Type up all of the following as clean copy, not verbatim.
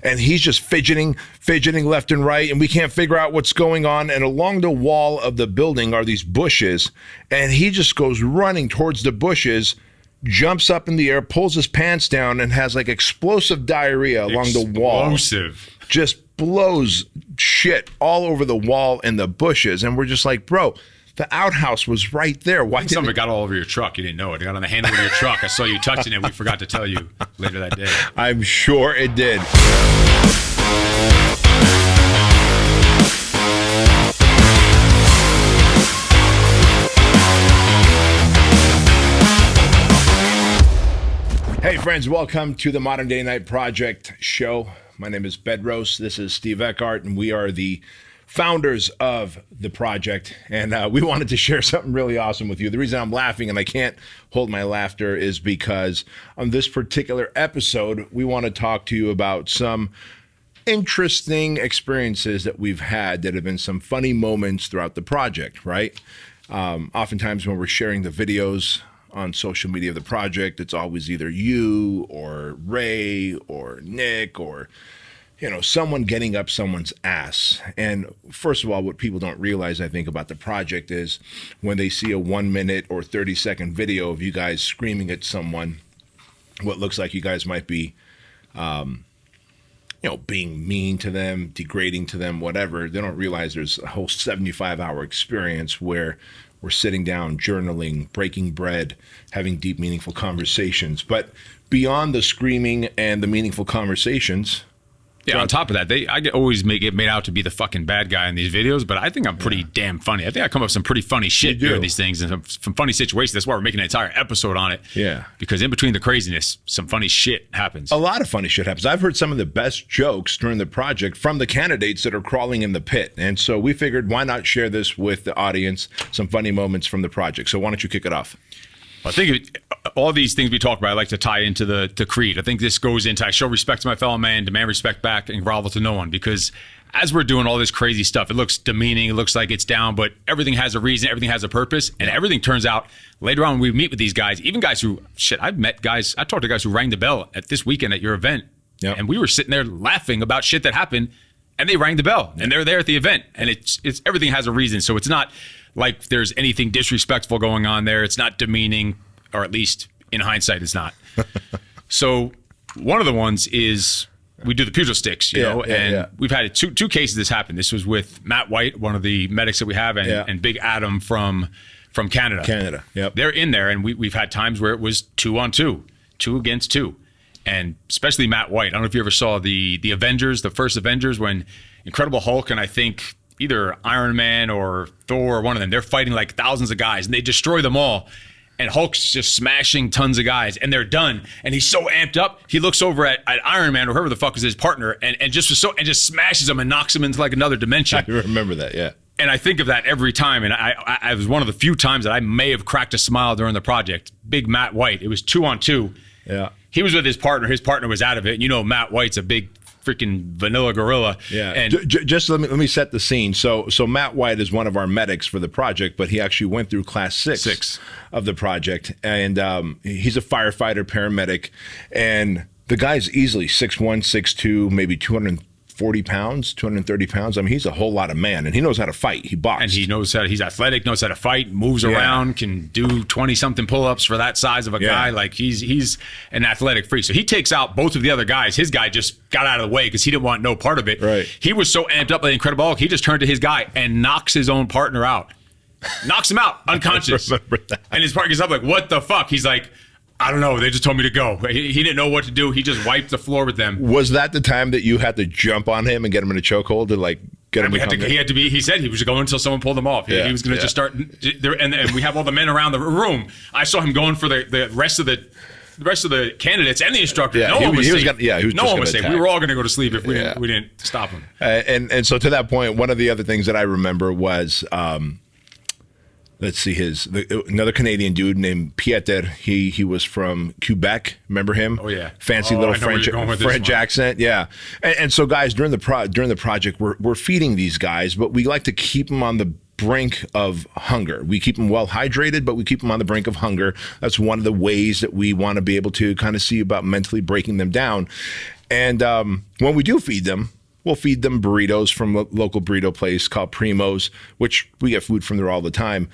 and he's just fidgeting left and right, and we can't figure out what's going on. And along the wall of the building are these bushes, and he just goes running towards the bushes, jumps up in the air, pulls his pants down, and has like explosive diarrhea along the wall. Explosive. Just blows shit all over the wall and the bushes. And we're just like, bro, the outhouse was right there. Why didn't it got all over your truck? You didn't know it. It got on the handle of your truck. I saw you touching it. We forgot to tell you later that day. I'm sure it did. Hey friends, welcome to the Modern Day Night Project show. My name is Bedros. This is Steve Eckhart, and we are the founders of the project. And we wanted to share something really awesome with you. The reason I'm laughing and I can't hold my laughter is because on this particular episode, we want to talk to you about some interesting experiences that we've had that have been some funny moments throughout the project, right? Oftentimes when we're sharing the videos on social media of the project, it's always either you or Ray or Nick or, you know, someone getting up someone's ass. And first of all, what people don't realize, I think, about the project is when they see a 1 minute or 30-second video of you guys screaming at someone, what looks like you guys might be, being mean to them, degrading to them, whatever, they don't realize there's a whole 75-hour experience where we're sitting down, journaling, breaking bread, having deep, meaningful conversations. But beyond the screaming and the meaningful conversations... Yeah, on top of that, I always get made out to be the fucking bad guy in these videos, but I think I'm pretty damn funny. I think I come up with some pretty funny shit during these things and some funny situations. That's why we're making an entire episode on it. Yeah. Because in between the craziness, some funny shit happens. A lot of funny shit happens. I've heard some of the best jokes during the project from the candidates that are crawling in the pit. And so we figured, why not share this with the audience, some funny moments from the project. So why don't you kick it off? I think all these things we talk about, I like to tie into the creed. I think this goes into, I show respect to my fellow man, demand respect back, and grovel to no one. Because as we're doing all this crazy stuff, it looks demeaning, it looks like it's down, but everything has a reason, everything has a purpose, and everything turns out later on when we meet with these guys, even guys who, I've talked to guys who rang the bell at this weekend at your event, and we were sitting there laughing about shit that happened, and they rang the bell, and they're there at the event, and it's everything has a reason. So it's not like there's anything disrespectful going on there. It's not demeaning, or at least in hindsight, it's not. So one of the ones is we do the pugil sticks, and we've had two cases this happened. This was with Matt White, one of the medics that we have, and Big Adam from Canada. Canada, yep. They're in there, and we've had times where it was 2-on-2, 2 against 2. And especially Matt White. I don't know if you ever saw the Avengers, the first Avengers, when Incredible Hulk and I think either Iron Man or Thor or one of them, they're fighting like thousands of guys and they destroy them all. And Hulk's just smashing tons of guys and they're done. And he's so amped up, he looks over at Iron Man or whoever the fuck is his partner and just smashes him and knocks him into like another dimension. I remember that, yeah. And I think of that every time. And I was one of the few times that I may have cracked a smile during the project. Big Matt White. It was 2-on-2. Yeah. He was with his partner. His partner was out of it. And you know, Matt White's a big freaking vanilla gorilla. Yeah. And just let me set the scene. So Matt White is one of our medics for the project, but he actually went through class 6 of the project. And he's a firefighter, paramedic. And the guy's easily 6'1", 6'2", maybe 240 pounds, 230 pounds. I mean, he's a whole lot of man, and he knows how to fight. He boxed. And he knows he's athletic, knows how to fight, moves around, can do 20-something pull-ups for that size of a guy. Like, he's an athletic freak. So he takes out both of the other guys. His guy just got out of the way because he didn't want no part of it. Right. He was so amped up by the Incredible Hulk, he just turned to his guy and knocks his own partner out. Knocks him out, unconscious. I remember that. And his partner gets up like, what the fuck? He's like, I don't know. They just told me to go. He didn't know what to do. He just wiped the floor with them. Was that the time that you had to jump on him and get him in a chokehold to like get him? He had to be. He said he was going until someone pulled him off. He was going to just start. And we have all the men around the room. I saw him going for the rest of the candidates and the instructor. Yeah, no one was safe. No one was safe. We were all going to go to sleep if we didn't stop him. And so to that point, one of the other things that I remember was. Let's see, another Canadian dude named Pieter. He was from Quebec. Remember him? Oh yeah, fancy little French accent. Yeah, and so guys, during the project, we're feeding these guys, but we like to keep them on the brink of hunger. We keep them well hydrated, but we keep them on the brink of hunger. That's one of the ways that we want to be able to kind of see about mentally breaking them down. And when we do feed them, we'll feed them burritos from a local burrito place called Primo's, which we get food from there all the time.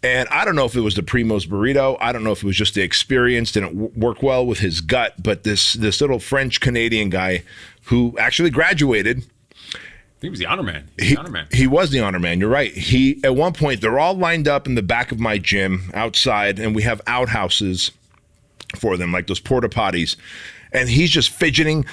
And I don't know if it was the Primo's burrito. I don't know if it was just the experience didn't work well with his gut. But this little French-Canadian guy who actually graduated. I think he was the honor man. He was the honor man. You're right. At one point, they're all lined up in the back of my gym outside, and we have outhouses for them, like those porta potties. And he's just fidgeting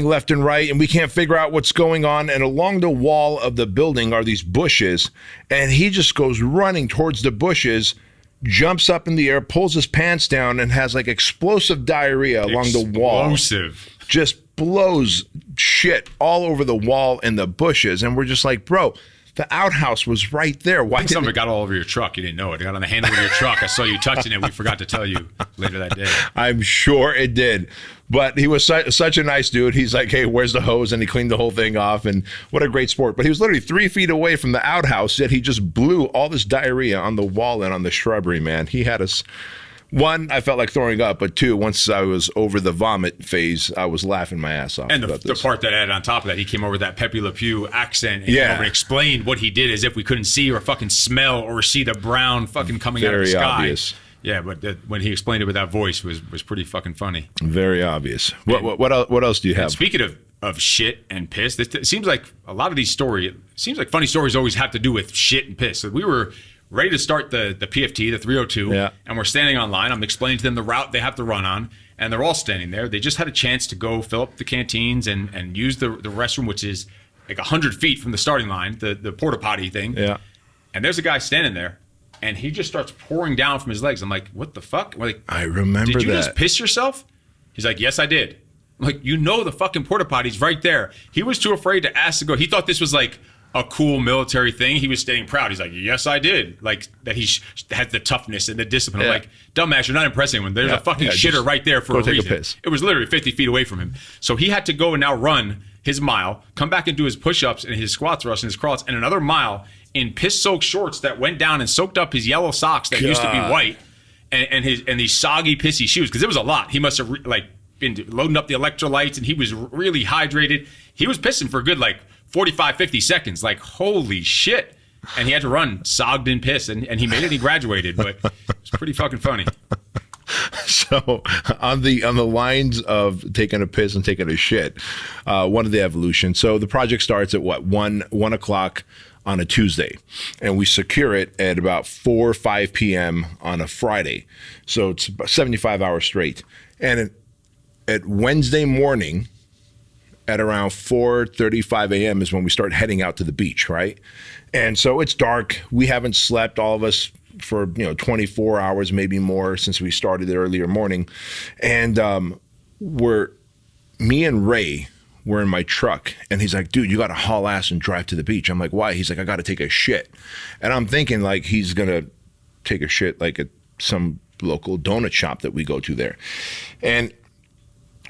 left and right, and we can't figure out what's going on. And along the wall of the building are these bushes, and he just goes running towards the bushes, jumps up in the air, pulls his pants down, and has like explosive diarrhea along the wall. Explosive. Just blows shit all over the wall and the bushes. And we're just like, bro, the outhouse was right there. Why didn't something got all over your truck? You didn't know it. It got on the handle of your truck. I saw you touching it. We forgot to tell you later that day. I'm sure it did. But he was such a nice dude. He's like, hey, where's the hose? And he cleaned the whole thing off. And what a great sport. But he was literally 3 feet away from the outhouse, yet he just blew all this diarrhea on the wall and on the shrubbery, man. He had us. One, I felt like throwing up, but two, once I was over the vomit phase, I was laughing my ass off. And the part that added on top of that, he came over with that Pepe Le Pew accent and came over and explained what he did as if we couldn't see or fucking smell or see the brown fucking coming out of the sky. Very obvious. Yeah, but when he explained it with that voice was pretty fucking funny. Very obvious. What else do you have? Speaking of shit and piss, it seems like a lot of these stories, funny stories always have to do with shit and piss. So we were ready to start the PFT, the 302, and we're standing online. I'm explaining to them the route they have to run on, and they're all standing there. They just had a chance to go fill up the canteens and use the restroom, which is like 100 feet from the starting line, the porta potty thing. Yeah. And there's a guy standing there, and he just starts pouring down from his legs. I'm like, what the fuck? We're like, I remember that. Did you just piss yourself? He's like, yes, I did. I'm like, the fucking porta potty's right there. He was too afraid to ask to go. He thought this was like a cool military thing. He was staying proud. He's like, yes, I did. Like that he had the toughness and the discipline. I'm like, dumbass, you're not impressing anyone. There's a fucking shitter right there for a reason. It was literally 50 feet away from him. So he had to go and now run his mile, come back and do his push-ups and his squat thrusts and his crawls, and another mile in piss-soaked shorts that went down and soaked up his yellow socks that used to be white, and these soggy, pissy shoes, because it was a lot. He must have been loading up the electrolytes, and he was really hydrated. He was pissing for a good 45, 50 seconds. Like, holy shit. And he had to run sogged in piss, and he made it. He graduated, but it was pretty fucking funny. So on the lines of taking a piss and taking a shit, one of the evolution. So the project starts at 1 o'clock on a Tuesday, and we secure it at about 4 or 5 p.m. on a Friday. So it's about 75 hours straight. And at Wednesday morning, at around 4:35 a.m. is when we start heading out to the beach, right? And so it's dark. We haven't slept, all of us, for 24 hours, maybe more, since we started the earlier morning. And me and Ray were in my truck, and he's like, dude, you got to haul ass and drive to the beach. I'm like, why? He's like, I got to take a shit. And I'm thinking he's going to take a shit at some local donut shop that we go to there. And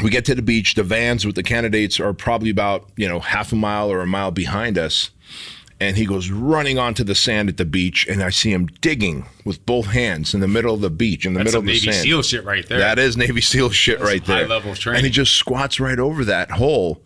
we get to the beach. The vans with the candidates are probably about, half a mile or a mile behind us. And he goes running onto the sand at the beach, and I see him digging with both hands in the middle of the beach, in the middle of the sand. That's Navy SEAL shit right there. That is Navy SEAL shit right there. High level of training. And he just squats right over that hole,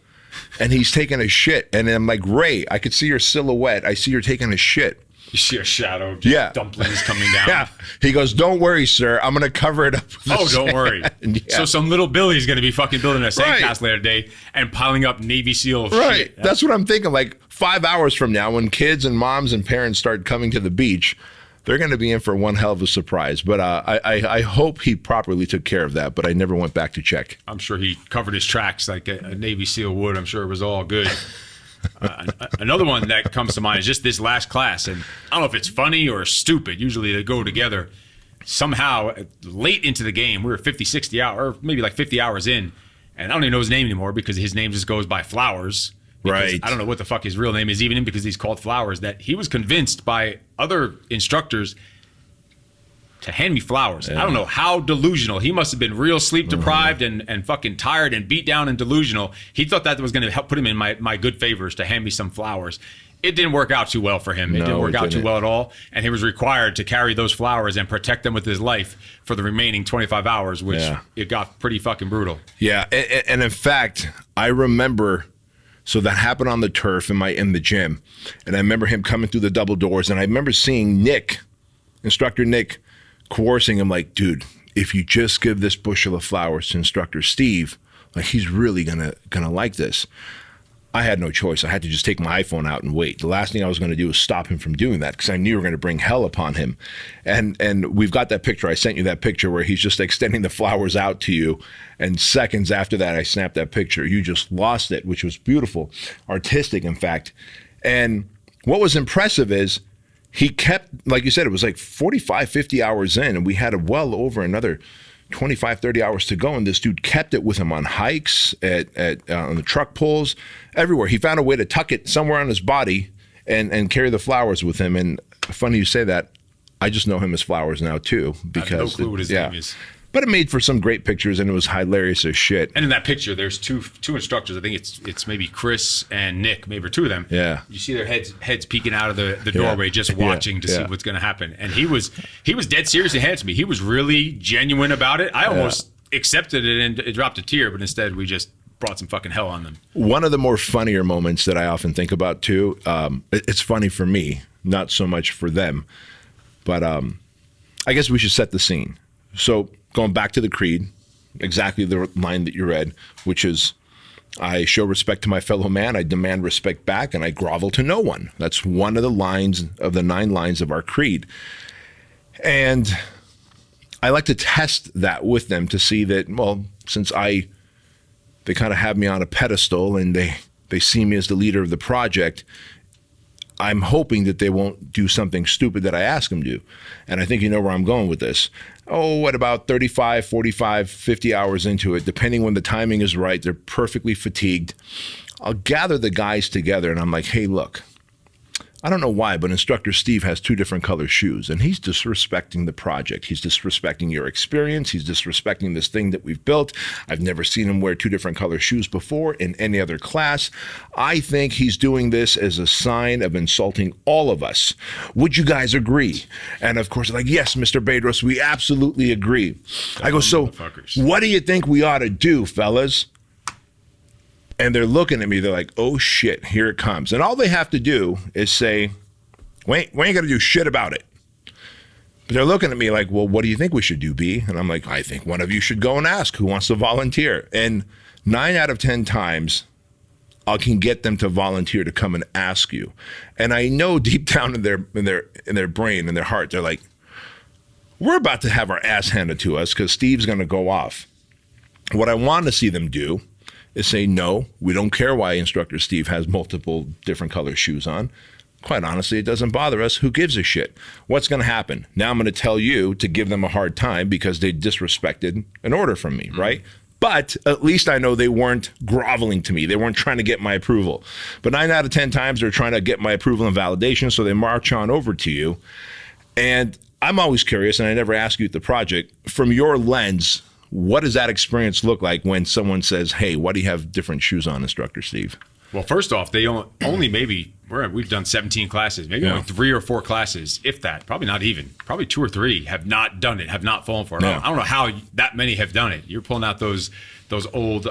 and he's taking a shit. And I'm like, Ray, I could see your silhouette. I see you're taking a shit. You see a shadow, dumplings coming down. Yeah. He goes, don't worry, sir. I'm going to cover it up with the sand. Don't worry. So some little Billy's going to be fucking building a sandcastle later today and piling up Navy SEAL shit. Right. That's what I'm thinking. 5 hours from now, when kids and moms and parents start coming to the beach, they're going to be in for one hell of a surprise. But I hope he properly took care of that, but I never went back to check. I'm sure he covered his tracks like a Navy SEAL would. I'm sure it was all good. Another one that comes to mind is just this last class, and I don't know if it's funny or stupid. Usually they go together. Somehow, late into the game, we were 50, 60 hours, or maybe 50 hours in, and I don't even know his name anymore because his name just goes by Flowers. Right. I don't know what the fuck his real name is even because he's called Flowers, that he was convinced by other instructors to hand me flowers. I don't know how delusional. He must have been real sleep deprived and fucking tired and beat down and delusional. He thought that was going to help put him in my good favors to hand me some flowers. It didn't work out too well for him. It didn't work out too well at all. And he was required to carry those flowers and protect them with his life for the remaining 25 hours, which it got pretty fucking brutal. Yeah. And in fact, I remember, so that happened on the turf in the gym. And I remember him coming through the double doors. And I remember seeing Instructor Nick, coercing him like, dude, if you just give this bushel of flowers to Instructor Steve, like he's really gonna like this. I had no choice. I had to just take my iPhone out and wait. The last thing I was going to do was stop him from doing that because I knew we were going to bring hell upon him. And we've got that picture. I sent you that picture where he's just extending the flowers out to you. And seconds after that, I snapped that picture. You just lost it, which was beautiful, artistic, in fact. And what was impressive is he kept, like you said, it was like 45, 50 hours in, and we had well over another 25, 30 hours to go, and this dude kept it with him on hikes, on the truck pulls, everywhere. He found a way to tuck it somewhere on his body and carry the flowers with him. And funny you say that, I just know him as Flowers now too. Because I have no clue what his name is. But it made for some great pictures, and it was hilarious as shit. And in that picture, there's two instructors. I think it's maybe Chris and Nick, maybe two of them. Yeah. You see their heads peeking out of the doorway, just watching to see what's going to happen. And he was dead serious and hands me. He was really genuine about it. I almost accepted it and it dropped a tear, but instead we just brought some fucking hell on them. One of the more funnier moments that I often think about too. It's funny for me, not so much for them, but I guess we should set the scene. So, going back to the creed, exactly the line that you read, which is, I show respect to my fellow man, I demand respect back, and I grovel to no one. That's one of the lines of the 9 lines of our creed. And I like to test that with them to see that, well, since they kind of have me on a pedestal and they see me as the leader of the project, I'm hoping that they won't do something stupid that I ask them to. And I think you know where I'm going with this. At about 35, 45, 50 hours into it, depending when the timing is right, they're perfectly fatigued. I'll gather the guys together and I'm like, hey, look, I don't know why, but Instructor Steve has 2 different color shoes, and he's disrespecting the project. He's disrespecting your experience. He's disrespecting this thing that we've built. I've never seen him wear 2 different color shoes before in any other class. I think he's doing this as a sign of insulting all of us. Would you guys agree? And of course, like, yes, Mr. Bedros, we absolutely agree. I go, so what do you think we ought to do, fellas? And they're looking at me, they're like, oh shit, here it comes. And all they have to do is say, we ain't gonna do shit about it. But they're looking at me like, well, what do you think we should do, B? And I'm like, I think one of you should go and ask who wants to volunteer. And 9 out of 10 times, I can get them to volunteer to come and ask you. And I know deep down in their brain, in their heart, they're like, we're about to have our ass handed to us because Steve's gonna go off. What I want to see them do is say, no, we don't care why Instructor Steve has multiple different color shoes on. Quite honestly, it doesn't bother us. Who gives a shit? What's going to happen? Now I'm going to tell you to give them a hard time because they disrespected an order from me, right? But at least I know they weren't groveling to me. They weren't trying to get my approval. But 9 out of 10 times they're trying to get my approval and validation, so they march on over to you. And I'm always curious, and I never ask you at the project, from your lens, what does that experience look like when someone says, hey, why do you have different shoes on, Instructor Steve? Well, first off, they only maybe, we've done 17 classes, maybe only 3 or 4 classes, if that, probably not even, probably 2 or 3 have not done it, have not fallen for it. I don't know how that many have done it. You're pulling out those old,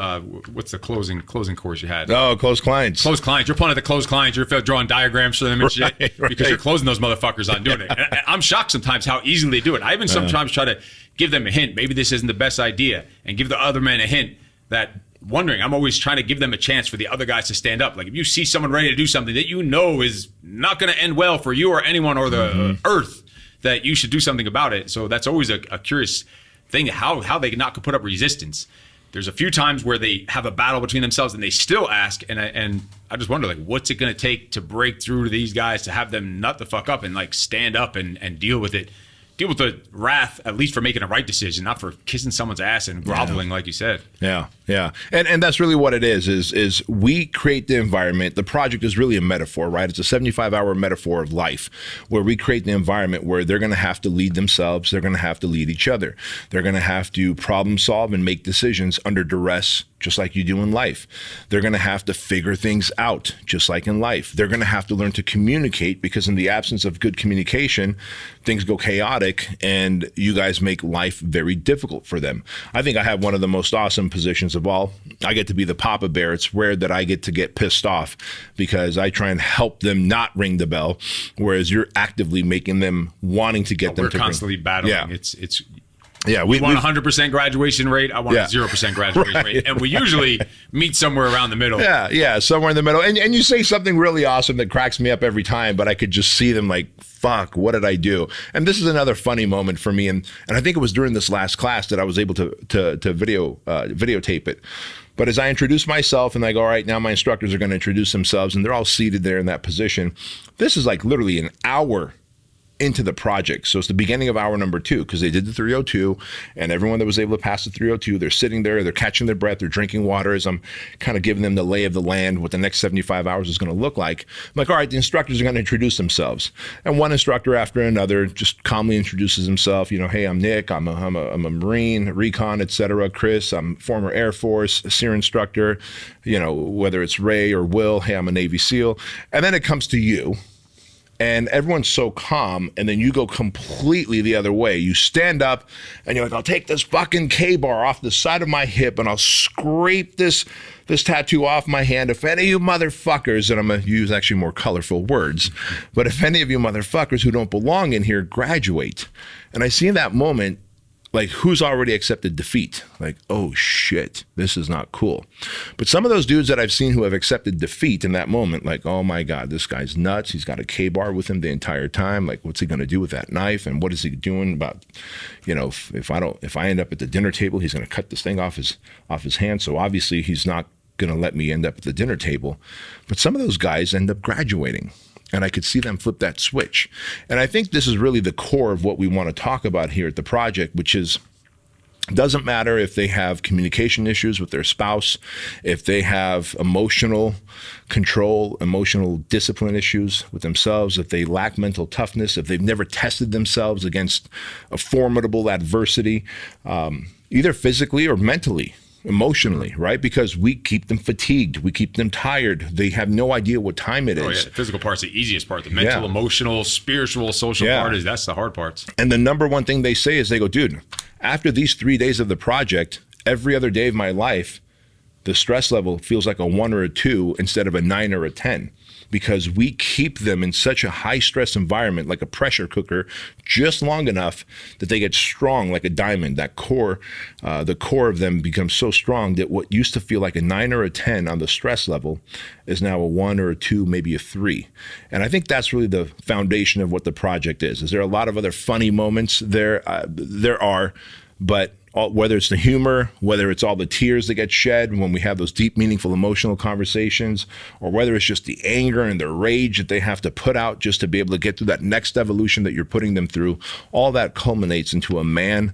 what's the closing course you had? Oh, closed clients. Closed clients. You're pulling out the closed clients. You're drawing diagrams for them and shit because you're closing those motherfuckers on doing it. And I'm shocked sometimes how easily they do it. I even sometimes try to give them a hint. Maybe this isn't the best idea, and give the other man a hint that wondering. I'm always trying to give them a chance for the other guys to stand up. Like if you see someone ready to do something that you know is not going to end well for you or anyone or the earth, that you should do something about it. So that's always a curious thing, how they not put up resistance. There's a few times where they have a battle between themselves and they still ask, and I just wonder, like, what's it going to take to break through to these guys to have them nut the fuck up and like stand up and deal with it deal with the wrath, at least for making a right decision, not for kissing someone's ass and groveling, like you said. Yeah, yeah. And that's really what it is we create the environment. The project is really a metaphor, right? It's a 75-hour metaphor of life where we create the environment where they're going to have to lead themselves. They're going to have to lead each other. They're going to have to problem solve and make decisions under duress, just like you do in life. They're going to have to figure things out, just like in life. They're going to have to learn to communicate, because in the absence of good communication, things go chaotic and you guys make life very difficult for them. I think I have one of the most awesome positions of all. I get to be the Papa Bear. It's rare that I get to get pissed off because I try and help them not ring the bell, whereas you're actively making them wanting to get them to ring. We're constantly battling. Yeah. It's Yeah, we want 100% graduation rate. I want Yeah. a 0% graduation rate. And we usually meet somewhere around the middle. Yeah, somewhere in the middle. And you say something really awesome that cracks me up every time, but I could just see them like, fuck, what did I do? And this is another funny moment for me. And I think it was during this last class that I was able to videotape it. But as I introduce myself and I go, all right, now my instructors are going to introduce themselves, and they're all seated there in that position. This is like literally an hour into the project. So it's the beginning of hour number 2, because they did the 302, and everyone that was able to pass the 302, they're sitting there, they're catching their breath, they're drinking water as I'm kind of giving them the lay of the land, what the next 75 hours is going to look like. I'm like, all right, the instructors are going to introduce themselves. And one instructor after another just calmly introduces himself. You know, hey, I'm Nick, I'm a Marine, recon, etc. Chris, I'm former Air Force, a SEER instructor, you know, whether it's Ray or Will, hey, I'm a Navy SEAL. And then it comes to you. And everyone's so calm, and then you go completely the other way. You stand up, and you're like, I'll take this fucking K-bar off the side of my hip, and I'll scrape this tattoo off my hand. If any of you motherfuckers, and I'm going to use actually more colorful words, but if any of you motherfuckers who don't belong in here graduate. And I see in that moment, like, who's already accepted defeat? Like, oh shit, this is not cool. But some of those dudes that I've seen who have accepted defeat in that moment, like, oh my God, this guy's nuts. He's got a K-bar with him the entire time. Like, what's he going to do with that knife? And what is he doing about, you know, if I end up at the dinner table, he's going to cut this thing off his hand. So obviously he's not going to let me end up at the dinner table. But some of those guys end up graduating. And I could see them flip that switch. And I think this is really the core of what we want to talk about here at the project, which is, doesn't matter if they have communication issues with their spouse, if they have emotional control, emotional discipline issues with themselves, if they lack mental toughness, if they've never tested themselves against a formidable adversity, either physically or mentally. Emotionally, right? Because we keep them fatigued. We keep them tired. They have no idea what time it is. Oh, yeah. The physical part's the easiest part. The mental, emotional, spiritual, social part that's the hard parts. And the number one thing they say is they go, dude, after these 3 days of the project, every other day of my life, the stress level feels like a 1 or a 2 instead of a 9 or a 10. Because we keep them in such a high stress environment, like a pressure cooker, just long enough that they get strong like a diamond. That core, the core of them becomes so strong that what used to feel like a 9 or a 10 on the stress level is now a 1 or a 2, maybe a 3. And I think that's really the foundation of what the project is. Is there a lot of other funny moments there? There are, but whether it's the humor, whether it's all the tears that get shed when we have those deep, meaningful, emotional conversations, or whether it's just the anger and the rage that they have to put out just to be able to get through that next evolution that you're putting them through, all that culminates into a man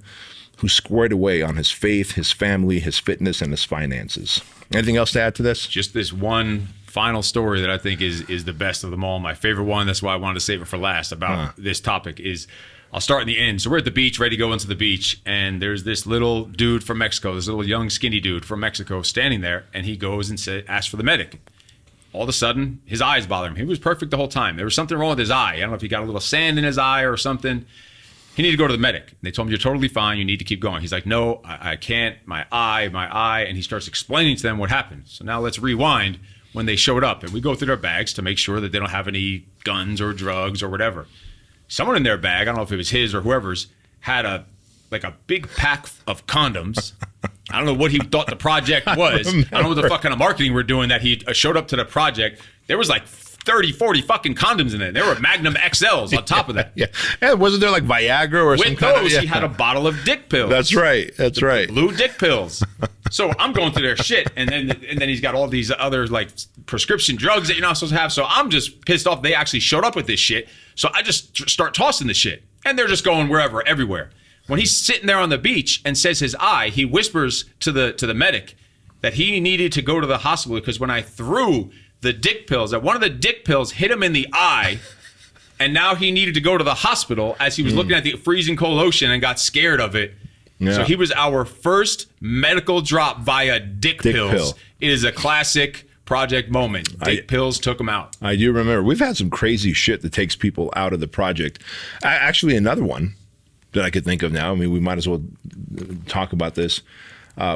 who's squared away on his faith, his family, his fitness, and his finances. Anything else to add to this? Just this one final story that I think is the best of them all. My favorite one, that's why I wanted to save it for last, about this topic is, I'll start in the end. So we're at the beach, ready to go into the beach, and there's this little dude from Mexico, this little young skinny dude from Mexico standing there, and he goes and asks for the medic. All of a sudden, his eyes bother him. He was perfect the whole time. There was something wrong with his eye. I don't know if he got a little sand in his eye or something. He needed to go to the medic. And they told him, you're totally fine. You need to keep going. He's like, no, I can't. My eye. And he starts explaining to them what happened. So now let's rewind when they showed up. And we go through their bags to make sure that they don't have any guns or drugs or whatever. Someone in their bag, I don't know if it was his or whoever's, had a big pack of condoms. I don't know what he thought the project was. I don't know what the fuck kind of marketing we're doing that he showed up to the project. There was like 30, 40 fucking condoms in there. There were Magnum XLs on top of that. Yeah. And wasn't there like Viagra or some kind of... With those, he had a bottle of dick pills. That's right. That's right. Blue dick pills. So I'm going through their shit, and then he's got all these other like prescription drugs that you're not supposed to have. So I'm just pissed off they actually showed up with this shit. So I just start tossing the shit. and they're just going wherever, everywhere. When he's sitting there on the beach and says his eye, he whispers to the medic that he needed to go to the hospital because when I threw the dick pills, that one of the dick pills hit him in the eye, and now he needed to go to the hospital as he was looking at the freezing cold ocean and got scared of it. Yeah. So he was our first medical drop via dick pills. It is a classic project moment. Dick pills took him out. I do remember. We've had some crazy shit that takes people out of the project. Actually, another one that I could think of now. I mean, we might as well talk about this,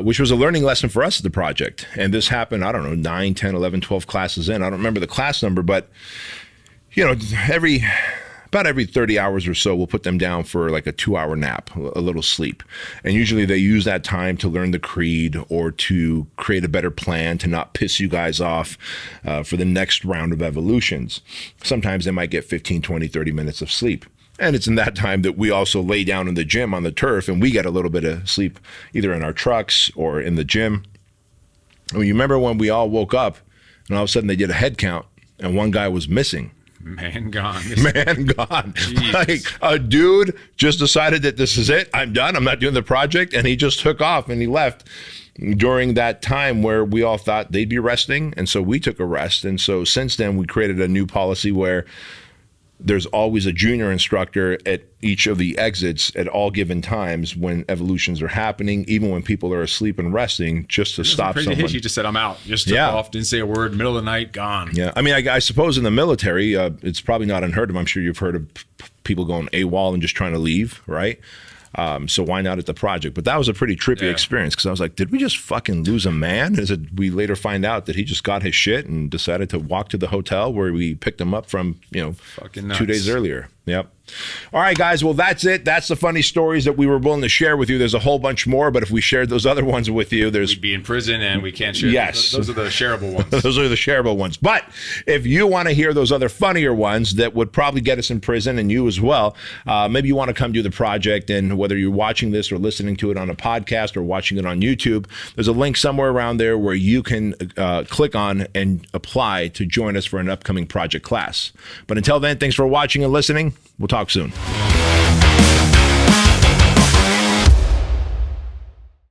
which was a learning lesson for us at the project. And this happened, I don't know, 9, 10, 11, 12 classes in. I don't remember the class number, but, you know, about every 30 hours or so, we'll put them down for like a 2-hour nap, a little sleep. And usually they use that time to learn the creed or to create a better plan to not piss you guys off for the next round of evolutions. Sometimes they might get 15, 20, 30 minutes of sleep. And it's in that time that we also lay down in the gym on the turf and we get a little bit of sleep either in our trucks or in the gym. And you remember when we all woke up and all of a sudden they did a head count and one guy was missing. Man gone. Man gone. Like a dude just decided that this is it. I'm done. I'm not doing the project. And he just took off and he left during that time where we all thought they'd be resting. And so we took a rest. And so since then, we created a new policy where there's always a junior instructor at each of the exits at all given times when evolutions are happening, even when people are asleep and resting, just to stop someone. Crazy hit. You just said, I'm out. Just took off, didn't say a word, middle of the night, gone. Yeah. I mean, I suppose in the military, it's probably not unheard of. I'm sure you've heard of people going AWOL and just trying to leave, right? So why not at the project? But that was a pretty trippy experience because I was like, did we just fucking lose a man? We later find out that he just got his shit and decided to walk to the hotel where we picked him up from, 2 days earlier. Yep. All right, guys. Well, that's it. That's the funny stories that we were willing to share with you. There's a whole bunch more, but if we shared those other ones with you, we'd be in prison and we can't share. Yes. Those are the shareable ones. Those are the shareable ones. But if you want to hear those other funnier ones that would probably get us in prison and you as well, maybe you want to come do the project, and whether you're watching this or listening to it on a podcast or watching it on YouTube, there's a link somewhere around there where you can click on and apply to join us for an upcoming project class. But until then, thanks for watching and listening. We'll talk soon.